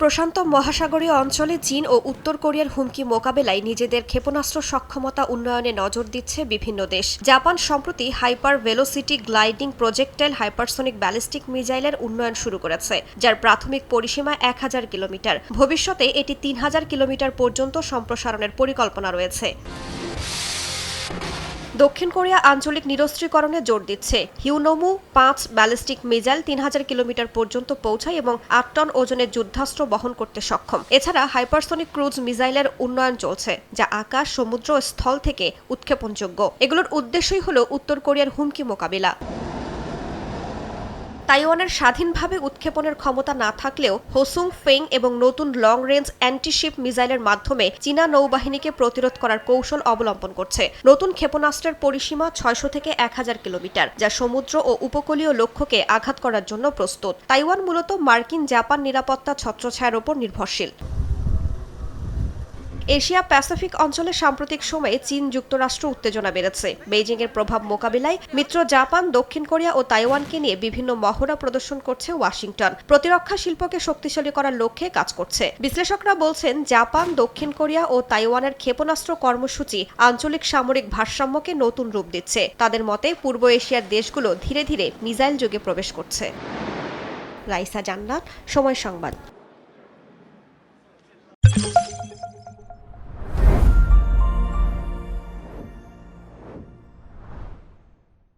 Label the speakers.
Speaker 1: প্রশান্ত মহাসাগরীয় অঞ্চলে চীন ও উত্তর কোরিয়ার হুমকি মোকাবেলায় নিজেদের ক্ষেপণাস্ত্র সক্ষমতা উন্নয়নে নজর দিচ্ছে বিভিন্ন দেশ। জাপান সম্প্রতি hyper velocity gliding projectile hypersonic ballistic মিসাইলের উন্নয়ন শুরু করেছে, যার প্রাথমিক পরিসীমা 1000 কিলোমিটার। ভবিষ্যতে এটি 3000 কিলোমিটার পর্যন্ত সম্প্রসারণের পরিকল্পনা রয়েছে। দক্ষিণ কোরিয়া আঞ্চলিক নিরস্ত্রীকরণে জোর দিচ্ছে। হিউনোমু 5 ব্যালিস্টিক মিসাইল 3000 কিলোমিটার পর্যন্ত পৌঁছায় এবং 8 টন ওজনের যুদ্ধাস্ত্র বহন করতে সক্ষম। এছাড়া হাইপারসনিক ক্রুজ মিসাইলের উন্নয়ন চলছে, যা আকাশ, সমুদ্র ও স্থল থেকে উৎক্ষেপণযোগ্য। এগুলোর উদ্দেশ্যই হল উত্তর কোরিয়ার হুমকি মোকাবিলা। তাইওয়ানের স্বাধীনভাবে উৎক্ষেপণের ক্ষমতা না থাকলেও হোসুং ফেং এবং নতুন লং রেঞ্জ অ্যান্টিশিপ মিসাইলের মাধ্যমে চীনা নৌবাহিনীকে প্রতিরোধ করার কৌশল অবলম্বন করছে। নতুন ক্ষেপণাস্ত্রের পরিসীমা 600 থেকে 1000 কিলোমিটার, যা সমুদ্র ও উপকূলীয় লক্ষ্যকে আঘাত করার জন্য প্রস্তুত। তাইওয়ান মূলত মার্কিন জাপান নিরাপত্তা ছত্রছায়ার ওপর নির্ভরশীল। এশিয়া প্যাসিফিক অঞ্চলে সাম্প্রতিক সময়ে চীন যুক্তরাষ্ট্র উত্তেজনা বেড়েছে। বেইজিংয়ের প্রভাব মোকাবিলায় মিত্র জাপান, দক্ষিণ কোরিয়া ও তাইওয়ানকে নিয়ে বিভিন্ন মহড়া প্রদর্শন করছে ওয়াশিংটন। প্রতিরক্ষা শিল্পকে শক্তিশালী করার লক্ষ্যে কাজ করছে। বিশ্লেষকরা বলছেন, জাপান, দক্ষিণ কোরিয়া ও তাইওয়ানের ক্ষেপণাস্ত্র কর্মসূচি আঞ্চলিক সামরিক ভারসাম্যকে নতুন রূপ দিচ্ছে। তাদের মতে, পূর্ব এশিয়ার দেশগুলো ধীরে ধীরে মিসাইল যুগে প্রবেশ করছে। রাইসা জান্নাত, সময় সংবাদ।